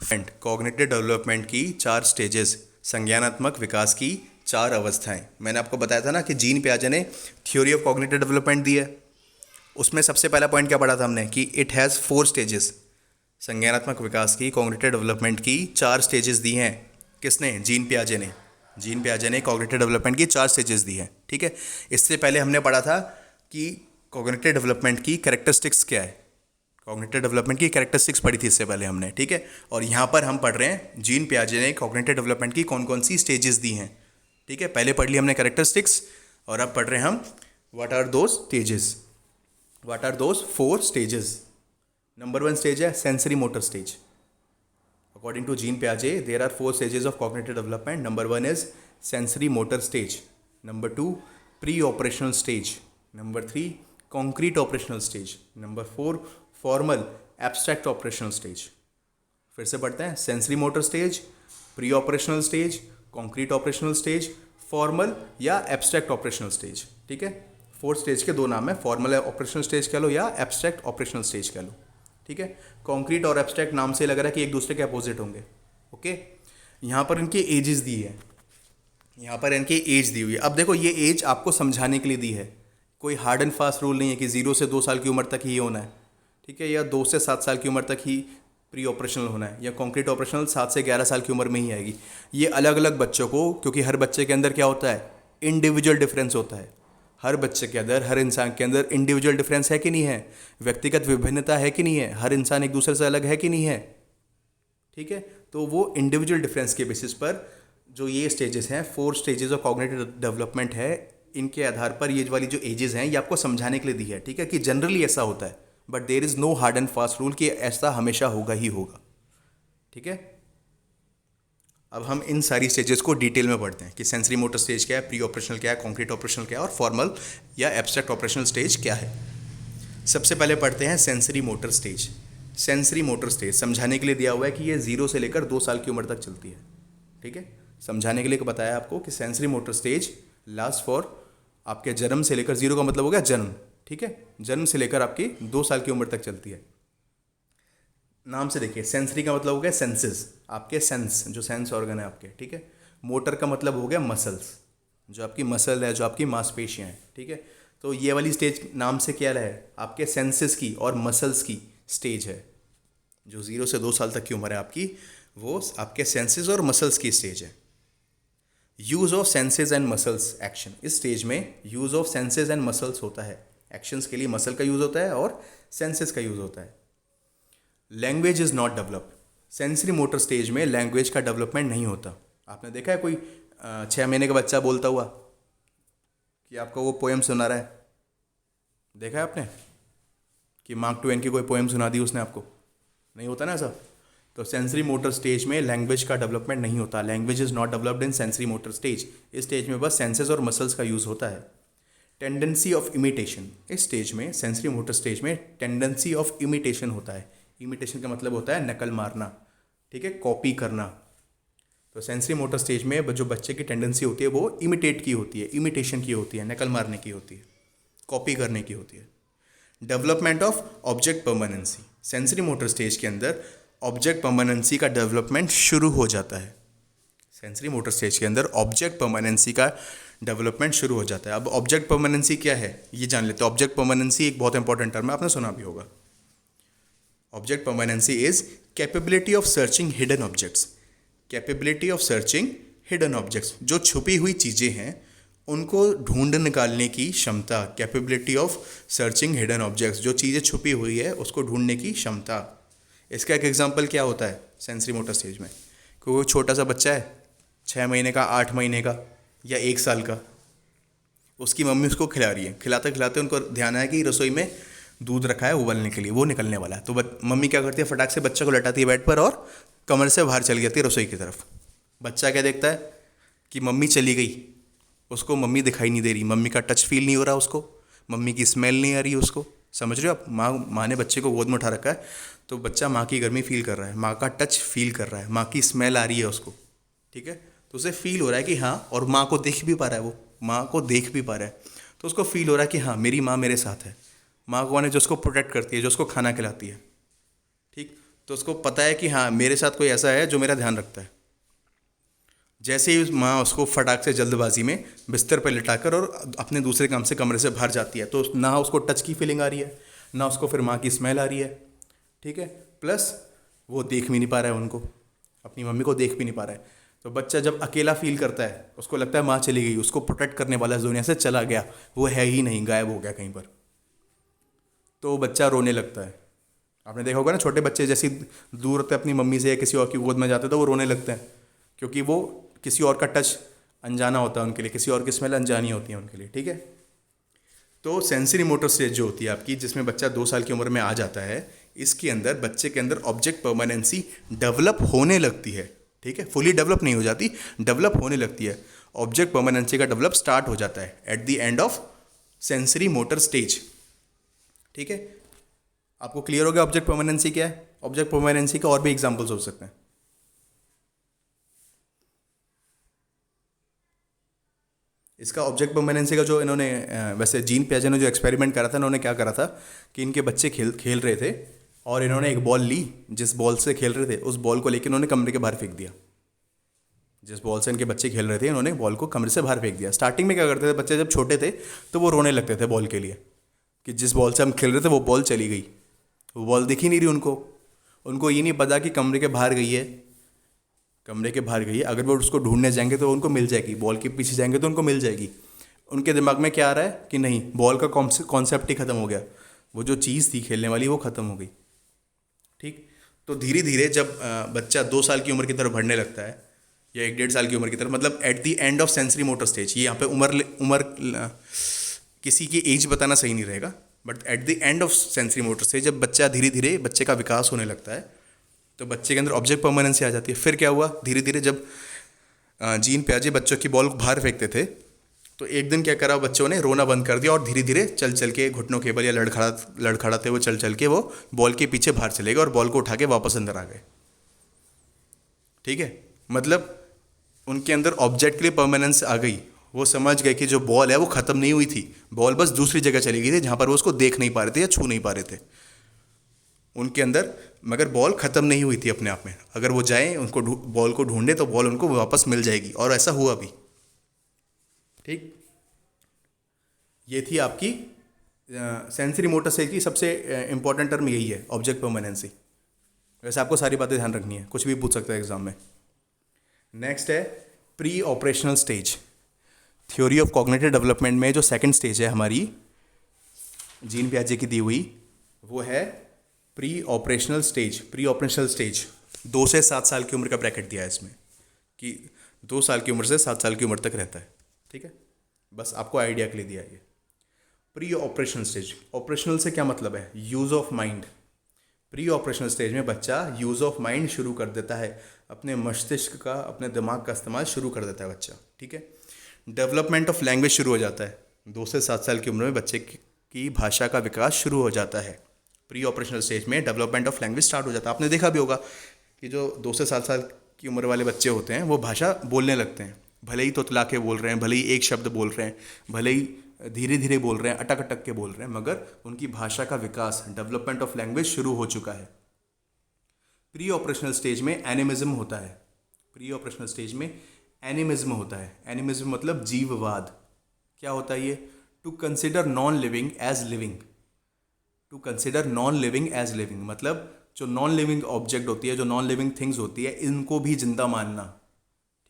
Friend, cognitive development की 4 stages, संज्ञानात्मक विकास की 4 अवस्थाएं। मैंने आपको बताया था ना कि जीन पियाजे ने थ्योरी ऑफ कॉग्निटिव डेवलपमेंट दी है। उसमें सबसे पहला पॉइंट क्या पढ़ा था हमने कि इट हैज़ 4 स्टेजेस। संज्ञानात्मक विकास की, कॉग्निटिव डेवलपमेंट की 4 स्टेजेस दी हैं। किसने? जीन पियाजे ने। जीन पियाजे ने कॉग्निटिव डेवलपमेंट की 4 स्टेजेस दी हैं। ठीक है। इससे पहले हमने पढ़ा था कि कॉग्निटिव डेवलपमेंट की कैरेक्टरिस्टिक्स क्या है। कॉग्निटिव डेवलपमेंट की कैरेक्टरिस्टिक्स पढ़ी थी इससे पहले हमने। ठीक है। और यहाँ पर हम पढ़ रहे हैं जीन पियाजे ने कॉग्निटिव डेवलपमेंट की कौन कौन सी स्टेजेस दी हैं। ठीक है। पहले पढ़ ली हमने कैरेक्टरिस्टिक्स और अब पढ़ रहे हैं हम what are those stages, what are those 4 stages. Number 1 stage है sensory motor stage. According to Jean पियाजे there are 4 stages of cognitive development. Number 1 is sensory motor stage, number 2 pre operational stage, number 3 concrete operational stage, number 4 formal abstract operational stage. फिर से पढ़ते हैं, sensory motor stage, pre operational stage, concrete operational stage, formal या abstract operational stage. ठीक है। 4 stage के 2 नाम है, फॉर्मल ऑपरेशनल स्टेज कह लो या एब्स्ट्रैक्ट ऑपरेशनल स्टेज कह लो। ठीक है। कॉन्क्रीट और एब्स्ट्रैक्ट नाम से लग रहा है कि एक दूसरे के अपोजिट होंगे। ओके। यहाँ पर इनकी एजेस दी है, यहाँ पर इनकी एज दी हुई है। अब देखो ये एज आपको समझाने के लिए दी है, कोई हार्ड एंड फास्ट रूल नहीं है कि 0 से 2 साल की उम्र तक ही होना है। ठीक है। या 2 से 7 साल की उम्र तक ही प्री ऑपरेशनल होना है, या कॉन्क्रीट ऑपरेशनल 7 से 11 साल की उम्र में ही आएगी। ये अलग अलग बच्चों को, क्योंकि हर बच्चे के अंदर क्या होता है, इंडिविजुअल डिफरेंस होता है। हर बच्चे के अंदर, हर इंसान के अंदर इंडिविजुअल डिफरेंस है कि नहीं है, व्यक्तिगत विभिन्नता है कि नहीं है, हर इंसान एक दूसरे से अलग है कि नहीं है। ठीक है। तो वो इंडिविजुअल डिफरेंस के बेसिस पर जो ये स्टेजेस हैं, 4 स्टेजेस ऑफ कॉग्निटिव डेवलपमेंट है, इनके आधार पर ये वाली जो एजेस हैं ये आपको समझाने के लिए दी है। ठीक है। कि जनरली ऐसा होता है, but there is no hard and fast rule कि ऐसा हमेशा होगा ही होगा। ठीक है। अब हम इन सारी स्टेजेस को डिटेल में पढ़ते हैं कि सेंसरी मोटर स्टेज क्या है, प्री ऑपरेशनल क्या है, कॉन्क्रीट ऑपरेशनल क्या है और फॉर्मल या एब्स्ट्रैक्ट ऑपरेशनल स्टेज क्या है। सबसे पहले पढ़ते हैं sensory motor stage. Sensory motor stage समझाने के लिए दिया हुआ है कि ये 0 से लेकर 2 साल की उम्र तक चलती है। ठीक है। समझाने के लिए बताया आपको कि sensory motor stage last for आपके जन्म से लेकर, 0 का मतलब हो गया जन्म। ठीक है। जन्म से लेकर आपकी 2 साल की उम्र तक चलती है। नाम से देखिए, सेंसरी का मतलब हो गया सेंसेस, आपके सेंस, जो सेंस ऑर्गन है आपके। ठीक है। मोटर का मतलब हो गया मसल्स, जो आपकी मसल है, जो आपकी मांसपेशियां हैं। ठीक है। तो ये वाली स्टेज नाम से क्या है, आपके सेंसेस की और मसल्स की स्टेज है। जो 0 से 2 साल तक की उम्र है आपकी, वो आपके सेंसेस और मसल्स की स्टेज है। Use of senses and muscles action, इस स्टेज में use of senses and muscles होता है। एक्शंस के लिए मसल का यूज होता है और सेंसेस का यूज होता है। Language is not develop, sensory motor stage में लैंग्वेज का डेवलपमेंट नहीं होता। आपने देखा है कोई 6 महीने का बच्चा बोलता हुआ कि आपको वो पोएम सुना रहा है? देखा है आपने कि मार्क ट्वेन की कोई पोएम सुना दी उसने आपको? नहीं होता ना ऐसा। तो सेंसरी मोटर स्टेज में लैंग्वेज का डेवलपमेंट नहीं होता। Language is not developed in sensory motor stage. इस स्टेज में बस सेंसेस और मसल्स का यूज़ होता है। टेंडेंसी ऑफ इमिटेशन, इस स्टेज में, सेंसरी मोटर स्टेज में टेंडेंसी ऑफ इमिटेशन होता है। इमिटेशन का मतलब होता है नकल मारना। ठीक है। कॉपी करना। तो सेंसरी मोटर स्टेज में जो बच्चे की टेंडेंसी होती है वो इमिटेट की होती है, इमिटेशन की होती है, नकल मारने की होती है, कॉपी करने की होती है। Development of object permanency, sensory motor stage के अंदर ऑब्जेक्ट परमानेंसी का डेवलपमेंट शुरू हो जाता है। सेंसरी मोटर स्टेज के अंदर ऑब्जेक्ट परमानेंसी का डेवलपमेंट शुरू हो जाता है। अब ऑब्जेक्ट परमानेंसी क्या है ये जान लेते हैं। ऑब्जेक्ट परमानेंसी एक बहुत इंपॉर्टेंट टर्म है, आपने सुना भी होगा। Object permanency is capability of searching hidden objects. Capability of searching hidden objects, जो छुपी हुई चीज़ें हैं उनको ढूंढ निकालने की क्षमता। Capability of searching hidden objects, जो चीज़ें छुपी हुई है उसको ढूंढने की क्षमता। इसका एक एग्जांपल क्या होता है सेंसरी मोटर स्टेज में? कोई छोटा सा बच्चा है, 6 महीने का, 8 महीने का या 1 साल का, उसकी मम्मी उसको खिला रही है। खिलाते खिलाते उनको ध्यान आया कि रसोई में दूध रखा है उबलने के लिए, वो निकलने वाला है। तो मम्मी क्या करती है, फटाक से बच्चे को लटाती है बेड पर और कमरे से बाहर चली जाती है रसोई की तरफ। बच्चा क्या देखता है कि मम्मी चली गई, उसको मम्मी दिखाई नहीं दे रही, मम्मी का टच फील नहीं हो रहा उसको, मम्मी की स्मेल नहीं आ रही उसको। समझ रहे हो आप? माँ ने बच्चे को गोद में उठा रखा है, तो बच्चा माँ की गर्मी फील कर रहा है, माँ का टच फील कर रहा है, माँ की स्मेल आ रही है उसको। ठीक है। तो उसे फील हो रहा है कि हाँ, और माँ को देख भी पा रहा है, वो माँ को देख भी पा रहा है, तो उसको फील हो रहा है कि हाँ, मेरी माँ मेरे साथ है। माँ कौन है? जो उसको प्रोटेक्ट करती है, जो उसको खाना खिलाती है। ठीक। तो उसको पता है कि हाँ मेरे साथ कोई ऐसा है जो मेरा ध्यान रखता है। जैसे ही माँ उसको फटाक से जल्दबाजी में बिस्तर पर लिटाकर और अपने दूसरे काम से कमरे से बाहर जाती है, तो ना उसको टच की फीलिंग आ रही है, ना उसको फिर माँ की स्मेल आ रही है। ठीक है, प्लस वो देख भी नहीं पा रहा है उनको, अपनी मम्मी को देख भी नहीं पा रहा है। तो बच्चा जब अकेला फील करता है, उसको लगता है माँ चली गई, उसको प्रोटेक्ट करने वाला इस दुनिया से चला गया, वो है ही नहीं, गायब हो गया कहीं पर, तो बच्चा रोने लगता है। आपने देखा होगा ना, छोटे बच्चे जैसे दूर होते हैं अपनी मम्मी से या किसी और की गोद में जाते हैं तो वो रोने लगते हैं, क्योंकि वो किसी और का टच अनजाना होता है उनके लिए, किसी और की स्मेल अनजानी होती है उनके लिए। ठीक है, तो सेंसरी मोटर स्टेज जो होती है आपकी, जिसमें बच्चा 2 साल की उम्र में आ जाता है, इसके अंदर बच्चे के अंदर ऑब्जेक्ट परमानेंसी डेवलप होने लगती है। ठीक है, फुली डेवलप नहीं हो जाती, डेवलप होने लगती है। ऑब्जेक्ट परमानेंसी का डेवलप स्टार्ट हो जाता है at the end of sensory motor stage. ठीक है, आपको क्लियर हो गया ऑब्जेक्ट परमानेंसी क्या है? ऑब्जेक्ट परमानेंसी का और भी एग्जांपल्स हो सकते हैं। इसका ऑब्जेक्ट परमानेंसी का जो इन्होंने वैसे जीन पियाजे ने जो एक्सपेरिमेंट करा था, इन्होंने क्या करा था कि इनके बच्चे खेल खेल रहे थे और इन्होंने एक बॉल ली, जिस बॉल से खेल रहे थे उस बॉल को लेकर इन्होंने कमरे के बाहर फेंक दिया। जिस बॉल से इनके बच्चे खेल रहे थे, इन्होंने बॉल को कमरे से बाहर फेंक दिया। स्टार्टिंग में क्या करते थे बच्चे, जब छोटे थे तो वो रोने लगते थे बॉल के लिए, कि जिस बॉल से हम खेल रहे थे वो बॉल चली गई, वो बॉल दिख ही नहीं रही उनको। उनको ये नहीं पता कि कमरे के बाहर गई है, कमरे के बाहर गई है, अगर वो उसको ढूंढने जाएंगे तो उनको मिल जाएगी, बॉल के पीछे जाएंगे तो उनको मिल जाएगी। उनके दिमाग में क्या आ रहा है कि नहीं, बॉल का कॉन्सेप्ट ही खत्म हो गया, वो जो चीज़ थी खेलने वाली वो खत्म हो गई। ठीक, तो धीरे धीरे जब बच्चा 2 साल की उम्र की तरफ बढ़ने लगता है, या 1 डेढ़ साल की उम्र की तरफ, मतलब at the end of sensory motor stage, ये यहाँ पे उम्र किसी की एज बताना सही नहीं रहेगा, but at the end of sensory motor stage जब बच्चा धीरे धीरे बच्चे का विकास होने लगता है, तो बच्चे के अंदर ऑब्जेक्ट परमानेंसी आ जाती है। फिर क्या हुआ, धीरे धीरे जब जीन पियाजे बच्चों की बॉल बाहर फेंकते थे, तो एक दिन क्या करा, बच्चों ने रोना बंद कर दिया और धीरे धीरे चल चल के घुटनों के बल या लड़खड़ाते हुए चल चल के वो बॉल के पीछे बाहर चले गए और बॉल को उठा के वापस अंदर आ गए। ठीक है, मतलब उनके अंदर ऑब्जेक्ट के लिए परमानेंस आ गई, वो समझ गए कि जो बॉल है वो ख़त्म नहीं हुई थी, बॉल बस दूसरी जगह चली गई थी जहाँ पर वो उसको देख नहीं पा रहे थे या छू नहीं पा रहे थे उनके अंदर, मगर बॉल ख़त्म नहीं हुई थी अपने आप में। अगर वो जाएं उनको बॉल को ढूंढे तो बॉल उनको वापस मिल जाएगी, और ऐसा हुआ भी। ठीक, ये थी आपकी सेंसरी मोटर स्टेज की सबसे इंपॉर्टेंट टर्म यही है, ऑब्जेक्ट परमानेंसी। वैसे आपको सारी बातें ध्यान रखनी है, कुछ भी पूछ सकता है एग्जाम में। नेक्स्ट है pre operational stage. Theory of cognitive development में जो सेकंड स्टेज है हमारी जीन पियाजे की दी हुई, वो है pre operational stage. Pre operational stage 2 से 7 साल की उम्र का ब्रैकेट दिया है इसमें, कि 2 साल की उम्र से 7 साल की उम्र तक रहता है। ठीक है, बस आपको आइडिया के लिए दिया है ये प्री ऑपरेशनल स्टेज। ऑपरेशनल से क्या मतलब है, use of mind. Pre operational stage में बच्चा यूज़ ऑफ माइंड शुरू कर देता है, अपने मस्तिष्क का, अपने दिमाग का इस्तेमाल शुरू कर देता है बच्चा। ठीक है, डेवलपमेंट ऑफ लैंग्वेज शुरू हो जाता है। 2 से 7 साल की उम्र में बच्चे की भाषा का विकास शुरू हो जाता है। प्री ऑपरेशनल स्टेज में डेवलपमेंट ऑफ लैंग्वेज स्टार्ट हो जाता है। आपने देखा भी होगा कि जो 2 से 7 साल की उम्र वाले बच्चे होते हैं वो भाषा बोलने लगते हैं, भले ही तोतला के बोल रहे हैं, भले ही एक शब्द बोल रहे हैं, भले ही धीरे धीरे बोल रहे हैं, अटक अटक के बोल रहे हैं, मगर उनकी भाषा का विकास, डेवलपमेंट ऑफ लैंग्वेज शुरू हो चुका है। प्री ऑपरेशनल स्टेज में एनिमिज्म होता है। प्री ऑपरेशनल स्टेज में एनिमिज्म होता है। एनिमिज्म मतलब जीववाद। क्या होता है ये, to consider non living as living. To consider non living as living मतलब जो नॉन लिविंग ऑब्जेक्ट होती है, जो नॉन लिविंग थिंग्स होती है, इनको भी जिंदा मानना।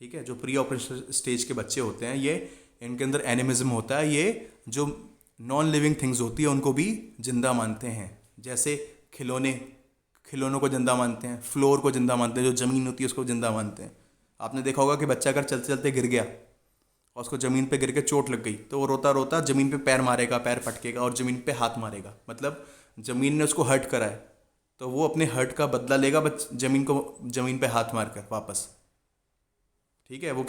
ठीक है, जो प्री ऑपरेशनल स्टेज के बच्चे होते हैं, ये इनके अंदर एनिमिज्म होता है, ये जो नॉन लिविंग थिंग्स होती है उनको भी जिंदा मानते हैं। जैसे खिलौनों को जिंदा मानते हैं, फ्लोर को जिंदा मानते हैं, जो ज़मीन होती है उसको जिंदा मानते हैं। आपने देखा होगा कि बच्चा अगर चलते चलते गिर गया और उसको ज़मीन पे गिर के चोट लग गई, तो वो रोता रोता ज़मीन पे पैर मारेगा, पैर पटकेगा और ज़मीन पे हाथ मारेगा, मतलब ज़मीन ने उसको हर्ट करा है, तो वो अपने हर्ट का बदला लेगा ज़मीन पे हाथ मार कर वापस। ठीक है, वो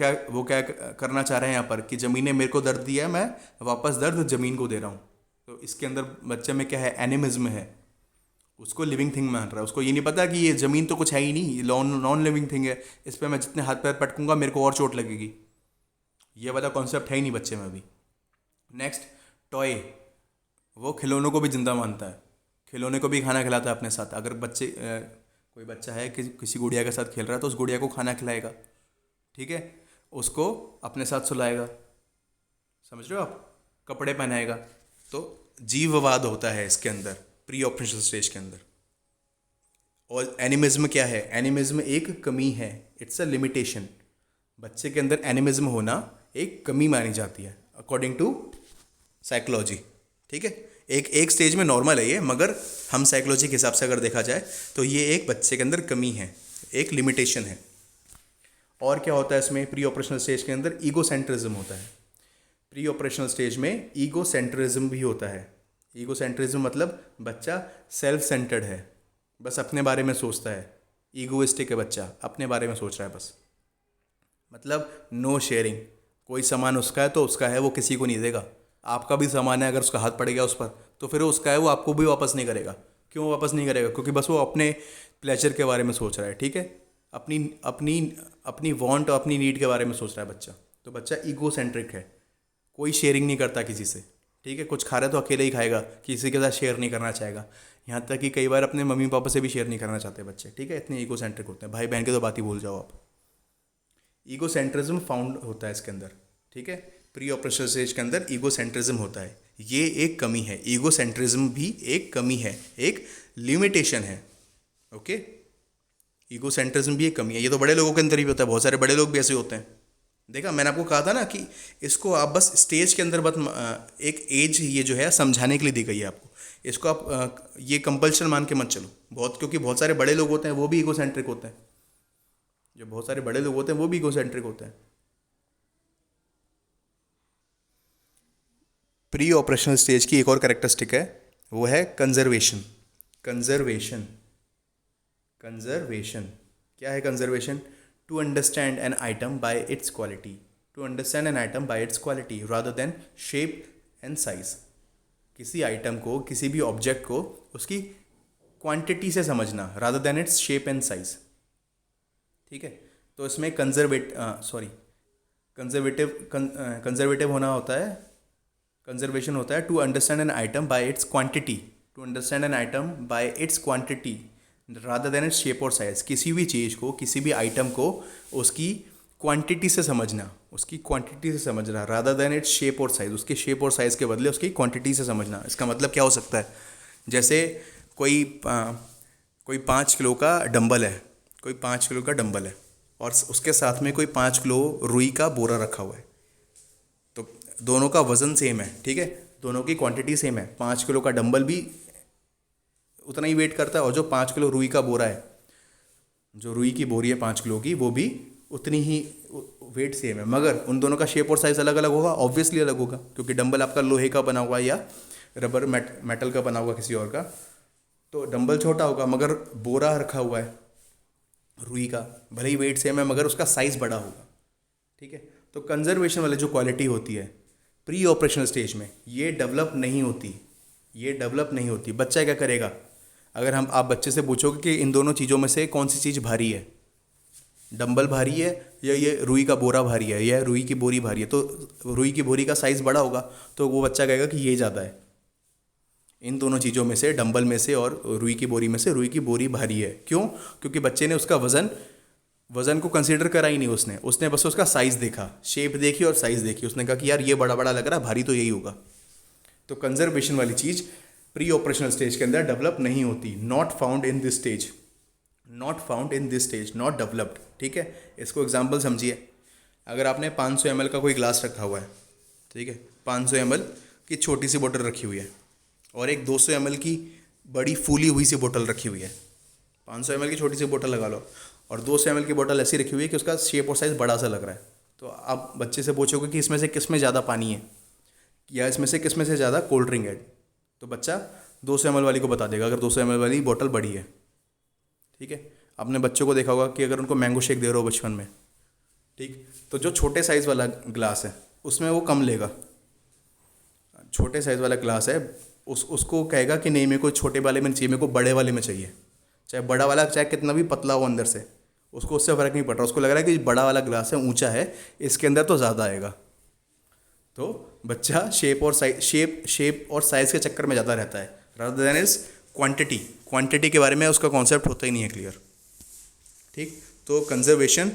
क्या करना चाह रहे हैं यहाँ पर कि ज़मीन ने मेरे को दर्द दिया है, मैं वापस दर्द ज़मीन को दे रहा हूँ। तो इसके अंदर बच्चे में क्या है, एनिमिज्म है। उसको लिविंग थिंग मान रहा है, उसको ये नहीं पता कि ये ज़मीन तो कुछ है ही नहीं, ये नॉन लिविंग थिंग है, इस पर मैं जितने हाथ पैर पटकूंगा मेरे को और चोट लगेगी। ये वाला कॉन्सेप्ट है ही नहीं बच्चे में अभी। Next, toy. वो खिलौनों को भी जिंदा मानता है, खिलौने को भी खाना खिलाता है अपने साथ। अगर बच्चे कोई बच्चा है कि किसी गुड़िया के साथ खेल रहा है तो उस गुड़िया को खाना खिलाएगा, ठीक है, उसको अपने साथ सुलाएगा, समझ रहे हो आप, कपड़े पहनाएगा। तो जीववाद होता है इसके अंदर, प्री ऑपरेशनल स्टेज के अंदर। और एनिमिज्म क्या है? एनिमिज्म एक कमी है, इट्स अ लिमिटेशन। बच्चे के अंदर एनिमिज्म होना एक कमी मानी जाती है अकॉर्डिंग टू साइकोलॉजी, ठीक है। एक स्टेज में नॉर्मल है ये, मगर हम साइकोलॉजी के हिसाब से अगर देखा जाए तो ये एक बच्चे के अंदर कमी है, एक लिमिटेशन है। और क्या होता है इसमें प्री ऑपरेशनल स्टेज के अंदर? ईगो सेंट्रिज्म होता है। प्री ऑपरेशनल स्टेज में ईगो सेंट्रिज्म भी होता है। ईगो सेंट्रिज्म मतलब बच्चा सेल्फ सेंटर्ड है, बस अपने बारे में सोचता है, ईगोइस्टिक है बच्चा, अपने बारे में सोच रहा है बस। मतलब नो शेयरिंग, कोई सामान उसका है तो उसका है, वो किसी को नहीं देगा। आपका भी सामान है, अगर उसका हाथ पड़ गया उस पर तो फिर उसका है, वो आपको भी वापस नहीं करेगा। क्यों वापस नहीं करेगा? क्योंकि बस वो अपने प्लेजर के बारे में सोच रहा है, ठीक है, अपनी अपनी अपनी वांट और अपनी नीड के बारे में सोच रहा है बच्चा। तो बच्चा ईगो सेंट्रिक है, कोई शेयरिंग नहीं करता किसी से, ठीक है। कुछ खा रहा है तो अकेले ही खाएगा, किसी के साथ शेयर नहीं करना चाहेगा। यहाँ तक कि कई बार अपने मम्मी पापा से भी शेयर नहीं करना चाहते बच्चे, ठीक है, इतने ईगो सेंट्रिक होते हैं। भाई बहन की तो बात ही भूल जाओ आप। ईगो सेंट्रिज्म फाउंड होता है इसके अंदर, ठीक है। प्री ऑपरेशनल स्टेज के अंदर ईगो सेंट्रिज्म होता है, ये एक कमी है। ईगो सेंट्रिज्म भी एक कमी है, एक लिमिटेशन है, ओके। ईगो सेंट्रिज्म भी एक कमी है। ये तो बड़े लोगों के अंदर भी होता है, बहुत सारे बड़े लोग भी ऐसे होते हैं। देखा, मैंने आपको कहा था ना कि इसको आप बस स्टेज के अंदर बस एक एज ये जो है समझाने के लिए दी गई है आपको। इसको आप ये कंपल्शन मान के मत चलो बहुत, क्योंकि बहुत सारे बड़े लोग होते हैं वो भी ईगो सेंट्रिक होते हैं। जो बहुत सारे बड़े लोग होते हैं वो भी ईगो सेंट्रिक होते हैं। प्री ऑपरेशनल स्टेज की एक और कैरेक्टरिस्टिक है, वो है कंजर्वेशन। कंजर्वेशन, कंजर्वेशन क्या है? Conservation, to understand an item by its quality, to understand an item by its quality rather than shape and size. किसी आइटम को, किसी भी ऑब्जेक्ट को उसकी क्वांटिटी से समझना rather than its shape and size, ठीक है। तो इसमें कंजर्वेटिव होना होता है, कंजर्वेशन होता है to understand an item by its quantity, to understand an item by its quantity rather than its shape और साइज। किसी भी चीज़ को, किसी भी आइटम को उसकी क्वांटिटी से समझना, उसकी क्वांटिटी से समझना रादर देन इट्स शेप और साइज, उसके शेप और साइज़ के बदले उसकी क्वांटिटी से समझना। इसका मतलब क्या हो सकता है? जैसे कोई 5 किलो का डंबल है, कोई 5 किलो का डंबल है और उसके साथ में कोई 5 किलो रुई का बोरा रखा हुआ है, तो दोनों का वज़न सेम है, ठीक है, दोनों की क्वांटिटी सेम है। 5 किलो का डंबल भी उतना ही वेट करता है और जो 5 किलो रुई का बोरा है, जो रुई की बोरी है 5 किलो की, वो भी उतनी ही वेट सेम है, मगर उन दोनों का शेप और साइज़ अलग अलग होगा, ऑब्वियसली अलग होगा, क्योंकि डंबल आपका लोहे का बना हुआ या रबर मेटल का बना हुआ किसी और का, तो डंबल छोटा होगा, मगर बोरा रखा हुआ है रुई का, भले ही वेट सेम है मगर उसका साइज़ बड़ा होगा, ठीक है। तो कंजर्वेशन वाली जो क्वालिटी होती है प्री ऑपरेशनल स्टेज में, ये डेवलप नहीं होती, ये डेवलप नहीं होती। बच्चा क्या करेगा? अगर आप बच्चे से पूछोगे कि इन दोनों चीज़ों में से कौन सी चीज़ भारी है, डंबल भारी है या ये रुई का बोरा भारी है या रुई की बोरी भारी है, तो रुई की बोरी का साइज़ बड़ा होगा, तो वो बच्चा कहेगा कि ये ज़्यादा है। इन दोनों चीज़ों में से, डंबल में से और रुई की बोरी में से, रुई की बोरी भारी है। क्यों? क्योंकि बच्चे ने उसका वज़न को कंसीडर करा ही नहीं, उसने बस उसका साइज़ देखा, शेप देखी और साइज़ देखी, उसने कहा कि यार ये बड़ा बड़ा लग रहा है, भारी तो यही होगा। तो कंजर्वेशन वाली चीज़ प्री ऑपरेशनल स्टेज के अंदर डेवलप नहीं होती, not found in this stage, not found in this stage, not developed, ठीक है। इसको एग्जाम्पल समझिए। अगर आपने 500 ml का कोई ग्लास रखा हुआ है, ठीक है, 500 ml की छोटी सी बोतल रखी हुई है और एक 200 ml की बड़ी फूली हुई सी बोतल रखी हुई है। 500 ml की छोटी सी बोतल लगा लो और 200 ml की बोतल ऐसी रखी हुई है कि उसका शेप और साइज़ बड़ा सा लग रहा है। तो आप बच्चे से पूछोगे कि इसमें से किस में ज़्यादा पानी है या इसमें से किस में से ज़्यादा कोल्ड ड्रिंक है, तो बच्चा 200 ml वाली को बता देगा, अगर 200 ml वाली बोतल बड़ी है, ठीक है। आपने बच्चों को देखा होगा कि अगर उनको मैंगो शेक दे रहे हो बचपन में, ठीक, तो जो छोटे साइज़ वाला ग्लास है उसमें वो कम लेगा, छोटे साइज़ वाला ग्लास है उसको कहेगा कि नहीं मेरे को छोटे वाले में नहीं चाहिए, मेरे को बड़े वाले में चाहिए। चाहे बड़ा वाला चाहे कितना भी पतला हो अंदर से, उसको उससे फ़र्क नहीं पड़ रहा, उसको लग रहा है कि बड़ा वाला ग्लास है, ऊंचा है, इसके अंदर तो ज़्यादा आएगा। तो बच्चा शेप और साइज़ के चक्कर में ज़्यादा रहता है रादर देन इज क्वांटिटी के बारे में उसका कॉन्सेप्ट होता ही नहीं है क्लियर। ठीक, तो कंजर्वेशन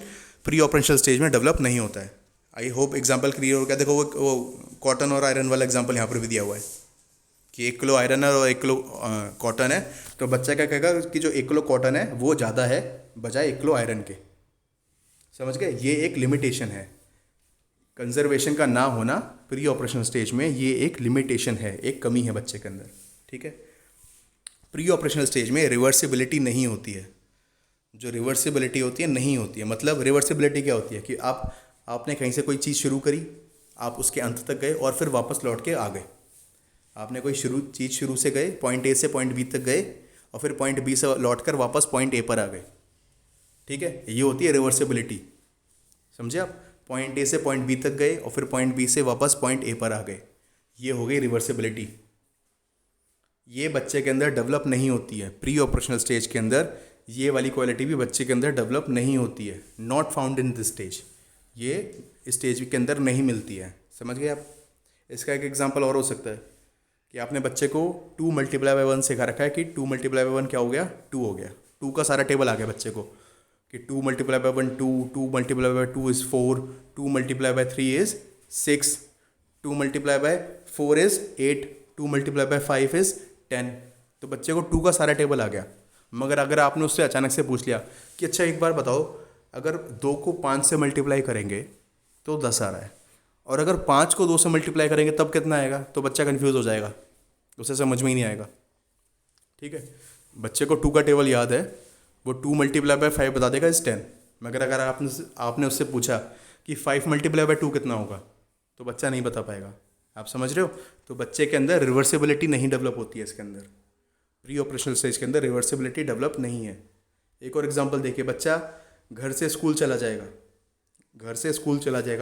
प्री ऑपरेशनल स्टेज में डेवलप नहीं होता है। आई होप एग्जाम्पल क्लियर हो गया। देखो वो कॉटन और आयरन वाला एग्जाम्पल यहाँ पर भी दिया हुआ है कि 1 किलो आयरन है और 1 किलो कॉटन है, तो बच्चा क्या कहेगा कि जो 1 किलो कॉटन है वो ज़्यादा है बजाय 1 किलो आयरन के। समझ गए, ये एक लिमिटेशन है। कंजर्वेशन का ना होना प्री ऑपरेशनल स्टेज में ये एक लिमिटेशन है, एक कमी है बच्चे के अंदर। ठीक है, प्री ऑपरेशनल स्टेज में रिवर्सिबिलिटी नहीं होती है। जो रिवर्सिबिलिटी होती है नहीं होती है। मतलब रिवर्सिबिलिटी क्या होती है कि आपने कहीं से कोई चीज़ शुरू करी, आप उसके अंत तक गए और फिर वापस लौट के आ गए। आपने कोई चीज़ शुरू से गए, पॉइंट ए से पॉइंट बी तक गए और फिर पॉइंट बी से लौट कर वापस पॉइंट ए पर आ गए। ठीक है, ये होती है रिवर्सिबिलिटी। समझे आप, पॉइंट ए से पॉइंट बी तक गए और फिर पॉइंट बी से वापस पॉइंट ए पर आ गए, ये हो गई रिवर्सिबिलिटी। ये बच्चे के अंदर डेवलप नहीं होती है। प्री ऑपरेशनल स्टेज के अंदर ये वाली क्वालिटी भी बच्चे के अंदर डेवलप नहीं होती है। Not found in this stage, ये स्टेज के अंदर नहीं मिलती है। समझ गए आप। इसका एक एग्जांपल और हो सकता है कि आपने बच्चे को 2 × 1 सिखा रखा है कि 2 × 1 क्या हो गया, 2 हो गया। 2 का सारा टेबल आ गया बच्चे को कि 2 × 1 2, 2 × 2 इज़ 4, 2 × 3 इज़ 6, 2 × 4 इज़ 8, 2 × 5 इज़ 10। तो बच्चे को 2 का सारा टेबल आ गया। मगर अगर आपने उससे अचानक से पूछ लिया कि अच्छा एक बार बताओ, अगर 2 को 5 से मल्टीप्लाई करेंगे तो 10 आ रहा है, और अगर 5 को 2 से मल्टीप्लाई करेंगे तब कितना आएगा, तो बच्चा कन्फ्यूज़ हो जाएगा, उसे समझ में ही नहीं आएगा। ठीक है, बच्चे को 2 का टेबल याद है, वो 2 × 5 बता देगा इज़ 10। मगर अगर आपने उससे पूछा कि 5 × 2 कितना होगा, तो बच्चा नहीं बता पाएगा। आप समझ रहे हो। तो बच्चे के अंदर रिवर्सिबिलिटी नहीं डेवलप होती है। इसके अंदर प्री ऑपरेशनल स्टेज के अंदर रिवर्सिबिलिटी डेवलप नहीं है। एक और एग्जांपल देखिए, बच्चा घर से स्कूल चला जाएगा,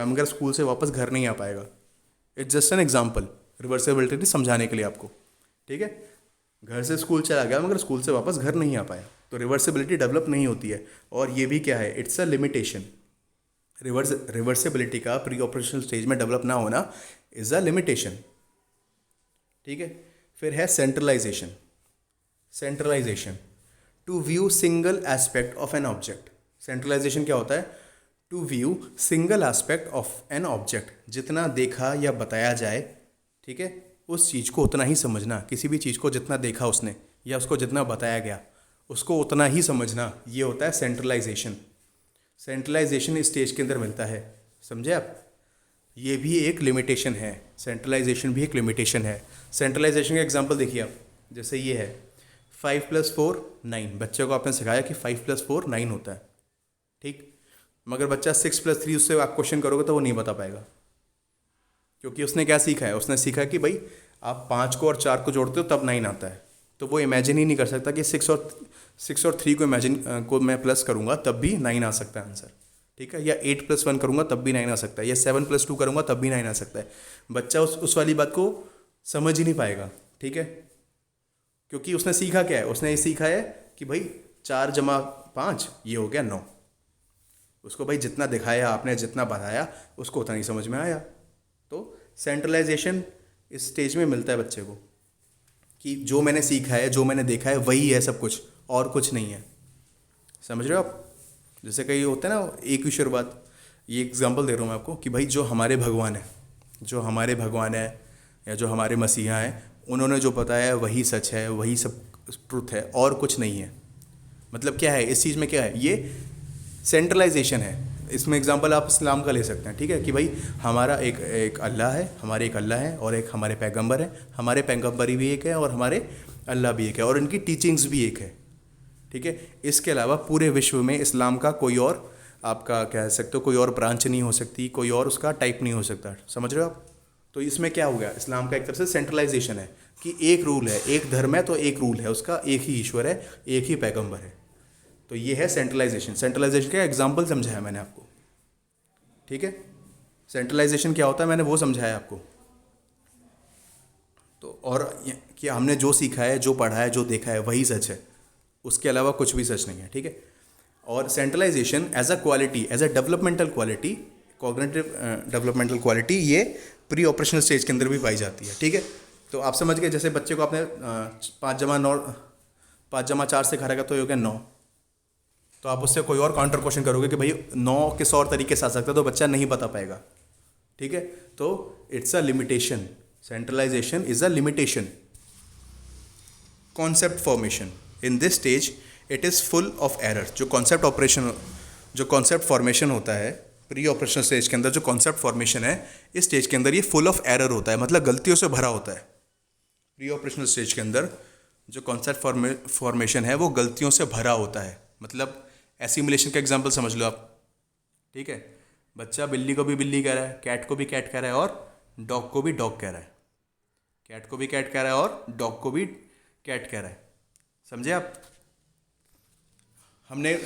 मगर स्कूल से वापस घर नहीं आ पाएगा। It's just an example, reversibility समझाने के लिए आपको। ठीक है, घर से स्कूल चला गया मगर स्कूल से वापस घर नहीं आ पाया, तो रिवर्सिबिलिटी डेवलप नहीं होती है। और ये भी क्या है, इट्स अ लिमिटेशन। रिवर्सिबिलिटी का प्री ऑपरेशनल स्टेज में डेवलप ना होना इज़ अ लिमिटेशन। ठीक है, फिर है centralization to view single aspect of an object. Centralization क्या होता है, to view single aspect of an object. जितना देखा या बताया जाए, ठीक है, उस चीज़ को उतना ही समझना। किसी भी चीज़ को जितना देखा उसने या उसको जितना बताया गया उसको उतना ही समझना, ये होता है सेंट्रलाइजेशन। सेंट्रलाइजेशन इस स्टेज के अंदर मिलता है। समझे आप, ये भी एक लिमिटेशन है। सेंट्रलाइजेशन भी एक लिमिटेशन है। सेंट्रलाइजेशन का एग्जांपल देखिए आप, जैसे ये है 5 + 4 9। बच्चे को आपने सिखाया कि 5 + 4 9 होता है। ठीक, मगर बच्चा 6 + 3 उससे आप क्वेश्चन करोगे तो वो नहीं बता पाएगा, क्योंकि उसने क्या सीखा है, उसने सीखा कि भाई आप 5 को और 4 को जोड़ते हो तब 9 आता है। तो वो इमेजिन ही नहीं कर सकता कि 6 और 3 को मैं प्लस करूँगा तब भी 9 आ सकता है आंसर। ठीक है, या 8 + 1 करूँगा तब भी 9 आ सकता है, या 7 + 2 करूँगा तब भी 9 आ सकता है। बच्चा उस वाली बात को समझ ही नहीं पाएगा। ठीक है, क्योंकि उसने सीखा क्या है, उसने ये सीखा है कि भाई 4 + 5 ये हो गया 9। उसको भाई जितना दिखाया आपने, जितना बताया, उसको उतना ही समझ में आया। तो सेंट्रलाइजेशन इस स्टेज में मिलता है बच्चे को कि जो मैंने सीखा है, जो मैंने देखा है वही है सब कुछ, और कुछ नहीं है। समझ रहे हो आप। जैसे कई होता है ना एक ईश्वरवाद, ये एग्जांपल दे रहा हूँ मैं आपको कि भाई जो हमारे भगवान है या जो हमारे मसीहा हैं, उन्होंने जो बताया है वही सच है, वही सब ट्रुथ है, और कुछ नहीं है। मतलब क्या है इस चीज़ में, क्या है, ये सेंट्रलाइजेशन है। इसमें एग्जांपल आप इस्लाम का ले सकते हैं। ठीक है, कि भाई हमारा एक अल्लाह है, और एक हमारे पैगंबर है। हमारे पैगंबर भी एक है और हमारे अल्लाह भी एक है, और इनकी टीचिंग्स भी एक है। ठीक है, इसके अलावा पूरे विश्व में इस्लाम का कोई और, आपका कह सकते हो, कोई और ब्रांच नहीं हो सकती, कोई और उसका टाइप नहीं हो सकता। समझ रहे हो आप। तो इसमें क्या हो गया, इस्लाम का एक तरह से सेंट्रलाइजेशन है कि एक रूल है, एक धर्म है तो एक रूल है उसका, एक ही ईश्वर है, एक ही पैगंबर है। तो ये है सेंट्रलाइजेशन। सेंट्रलाइजेशन का एग्जाम्पल समझाया मैंने आपको। ठीक है, सेंट्रलाइजेशन क्या होता है मैंने वो समझाया आपको। तो और कि हमने जो सीखा है, जो पढ़ा है, जो देखा है वही सच है, उसके अलावा कुछ भी सच नहीं है। ठीक है, और centralization as a quality, as a developmental quality, cognitive developmental quality, ये प्री ऑपरेशनल स्टेज के अंदर भी पाई जाती है। ठीक है, तो आप समझ गए। जैसे बच्चे को आपने 5 × 4 सिखा रखा तो ये हो गया 9। तो आप उससे कोई और काउंटर क्वेश्चन करोगे कि भाई 9 किस और तरीके से आ सकता है, तो बच्चा नहीं बता पाएगा। ठीक है, तो it's a limitation, centralization is a limitation. Concept formation, in this stage it is full of error. जो कॉन्सेप्ट फॉर्मेशन होता है प्री ऑपरेशनल स्टेज के अंदर, जो कॉन्सेप्ट फॉर्मेशन है इस स्टेज के अंदर, ये फुल ऑफ एरर होता है, मतलब गलतियों से भरा होता है। प्री ऑपरेशनल स्टेज के अंदर जो कॉन्सेप्ट फॉर्मेशन है वो गलतियों से भरा होता है। मतलब एसिमुलेशन का एग्जांपल समझ लो आप। ठीक है, बच्चा बिल्ली को भी बिल्ली कह रहा है, कैट को भी कैट कह रहा है और डॉग को भी डॉग कह रहा है। कैट को भी कैट कह रहा है और डॉग को भी कैट कह रहा है। समझे आप? हमने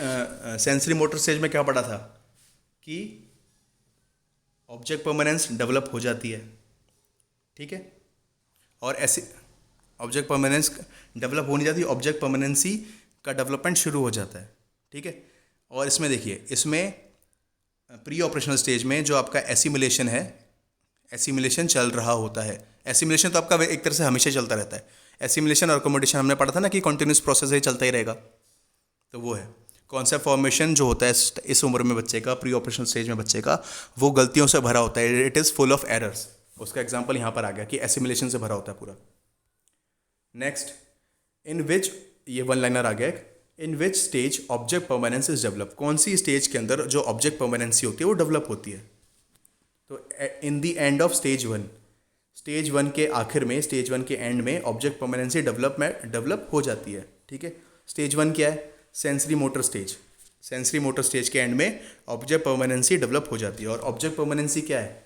सेंसरी मोटर स्टेज में क्या पढ़ा था कि ऑब्जेक्ट परमानेंस डेवलप हो जाती है। ठीक है, और ऐसे ऑब्जेक्ट परमानेंस डेवलप हो नहीं जाती, ऑब्जेक्ट परमानेंसी का डेवलपमेंट शुरू हो जाता है। ठीक है, और इसमें देखिए, इसमें प्री ऑपरेशनल स्टेज में जो आपका एसिमुलेशन है, एसिमुलेशन चल रहा होता है। एसिमुलेशन तो आपका एक तरह से हमेशा चलता रहता है। एसिमुलेशन और अकोमोडेशन हमने पढ़ा था ना कि कॉन्टिन्यूस प्रोसेस है, चलता ही रहेगा। तो वो है कॉन्सेप्ट फॉर्मेशन जो होता है इस उम्र में बच्चे का, प्री ऑपरेशनल स्टेज में बच्चे का, वो गलतियों से भरा होता है। It is full of errors. उसका एग्जाम्पल यहाँ पर आ गया कि एसिमुलेशन से भरा होता है पूरा। नेक्स्ट, इन विच, ये वन लाइनर आ गया, in which stage object permanence is develop. कौन सी स्टेज के अंदर जो ऑब्जेक्ट परमानेंसी होती है वो डेवलप होती है? तो in the end of stage 1, stage 1 के आखिर में, स्टेज 1 के एंड में ऑब्जेक्ट परमानेंसी डेवलप हो जाती है। ठीक है, स्टेज 1 क्या है? Sensory motor stage. Sensory motor stage के एंड में ऑब्जेक्ट परमानेंसी डेवलप हो जाती है। और ऑब्जेक्ट परमानेंसी क्या है?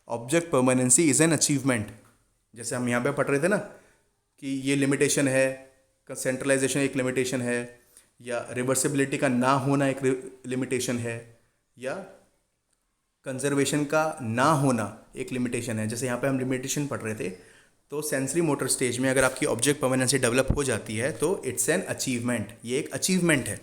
Object permanency is an achievement. जैसे हम यहाँ पे पढ़ रहे थे ना कि ये लिमिटेशन है, सेंट्रलाइजेशन एक लिमिटेशन है, या रिवर्सिबिलिटी का ना होना एक लिमिटेशन है, या कंजर्वेशन का ना होना एक लिमिटेशन है। जैसे यहाँ पे हम लिमिटेशन पढ़ रहे थे, तो सेंसरी मोटर स्टेज में अगर आपकी ऑब्जेक्ट परमानेंसी डेवलप हो जाती है तो इट्स एन अचीवमेंट, ये एक अचीवमेंट है।